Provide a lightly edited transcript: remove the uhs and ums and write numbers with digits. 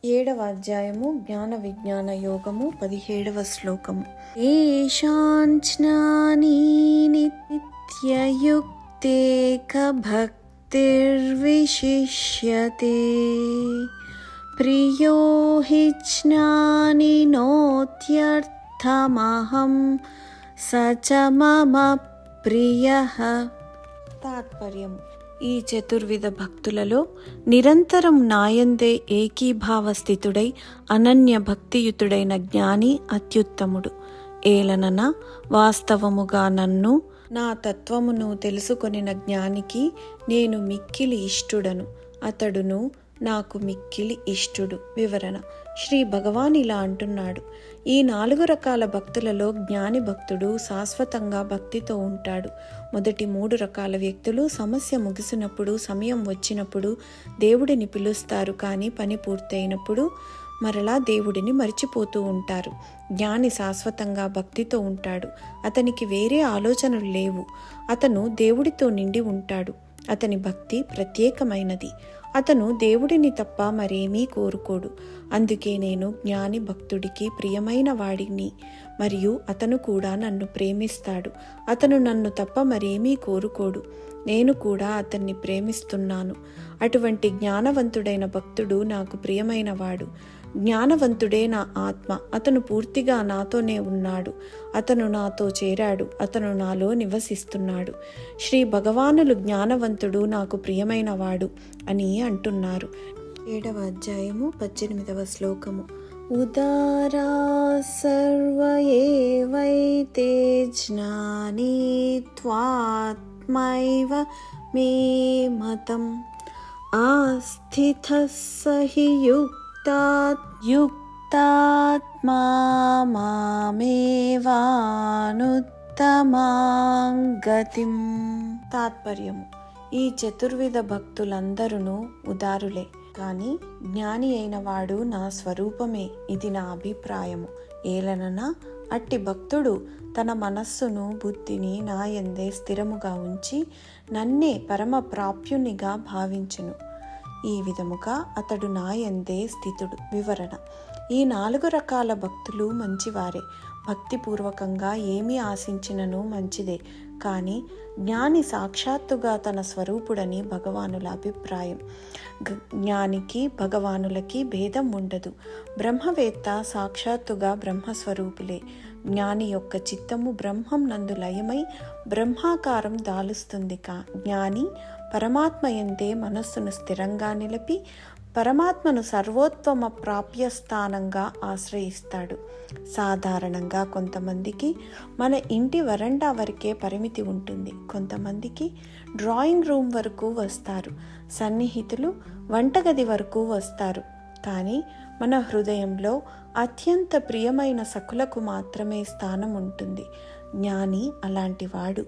7వ అధ్యాయము జ్ఞాన విజ్ఞాన యోగము 17వ శ్లోకము. ఏషాంజ్ఞానీ నిత్యయుక్తేక భక్తిర్విశిష్యతే ప్రియో హి జ్ఞానినోత్యర్థమహం స చ మమ ప్రియః. తాత్పర్యము: ఈ చతుర్విధ భక్తులలో నిరంతరం నాయందే ఏకీభావ స్థితుడై అనన్య భక్తియుతుడైన జ్ఞాని అత్యుత్తముడు. ఏలనన వాస్తవముగా నన్ను నా తత్వమును తెలుసుకొనిన జ్ఞానికి నేను మిక్కిలి ఇష్టుడను, అతడును నాకు మిక్కిలి ఇష్టుడు. వివరణ: శ్రీ భగవాన్ ఇలా అంటున్నాడు, ఈ 4 రకాల భక్తులలో జ్ఞాని భక్తుడు శాశ్వతంగా భక్తితో ఉంటాడు. మొదటి 3 రకాల వ్యక్తులు సమస్య ముగిసినప్పుడు, సమయం వచ్చినప్పుడు దేవుడిని పిలుస్తారు, కానీ పని పూర్తయినప్పుడు మరలా దేవుడిని మర్చిపోతూ ఉంటారు. జ్ఞాని శాశ్వతంగా భక్తితో ఉంటాడు. అతనికి వేరే ఆలోచనలు లేవు. అతను దేవుడితో నిండి ఉంటాడు. అతని భక్తి ప్రత్యేకమైనది. అతను దేవుడిని తప్ప మరేమీ కోరుకోడు. అందుకే నేను జ్ఞాని భక్తుడికి ప్రియమైన వాడిని, మరియు అతను కూడా నన్ను ప్రేమిస్తాడు. అతను నన్ను తప్ప మరేమీ కోరుకోడు. నేను కూడా అతన్ని ప్రేమిస్తున్నాను. అటువంటి జ్ఞానవంతుడైన భక్తుడు నాకు ప్రియమైన వాడు. జ్ఞానవంతుడే నా ఆత్మ. అతను పూర్తిగా నాతోనే ఉన్నాడు. అతను నాతో చేరాడు. అతను నాలో నివసిస్తున్నాడు. శ్రీ భగవానులు జ్ఞానవంతుడు నాకు ప్రియమైన వాడు అని అంటున్నారు. 7వ అధ్యాయము 18వ శ్లోకము. ఉదారా సర్వ ఏవైతే జ్ఞానీ త్వాత్మైవ మే మతం ఆస్థితః సహి యుక్తాత్మా మామేవానుత్తమాం గతిం. తాత్పర్యము: ఈ చతుర్విధ భక్తులందరూ ఉదారులే, కానీ జ్ఞాని అయిన వాడు నా స్వరూపమే. ఇది నా అభిప్రాయము. ఏలనన అట్టి భక్తుడు తన మనస్సును బుద్ధిని నాయందే స్థిరముగా ఉంచి నన్నే పరమ ప్రాప్యునిగా భావించును. ఈ విధముగా అతడు నాయందే స్థితుడు. వివరణ: ఈ 4 రకాల భక్తులు మంచివారే. భక్తిపూర్వకంగా ఏమి ఆశించినను మంచిదే. కానీ జ్ఞాని సాక్షాత్తుగా తన స్వరూపుడని భగవానుల అభిప్రాయం. జ్ఞానికి భగవానులకి భేదం ఉండదు. బ్రహ్మవేత్త సాక్షాత్తుగా బ్రహ్మస్వరూపులే. జ్ఞాని యొక్క చిత్తము బ్రహ్మం నందు లయమై బ్రహ్మాకారం దాలుస్తుంది. జ్ఞాని పరమాత్మయందే మనస్సును స్థిరంగా నిలిపి పరమాత్మను సర్వోత్తమ ప్రాప్యస్థానంగా ఆశ్రయిస్తాడు. సాధారణంగా కొంతమందికి మన ఇంటి వరండా వరకే పరిమితి ఉంటుంది. కొంతమందికి డ్రాయింగ్ రూమ్ వరకు వస్తారు. సన్నిహితులు వంటగది వరకు వస్తారు. కానీ మన హృదయంలో అత్యంత ప్రియమైన సఖులకు మాత్రమే స్థానం ఉంటుంది. జ్ఞాని అలాంటి వాడు.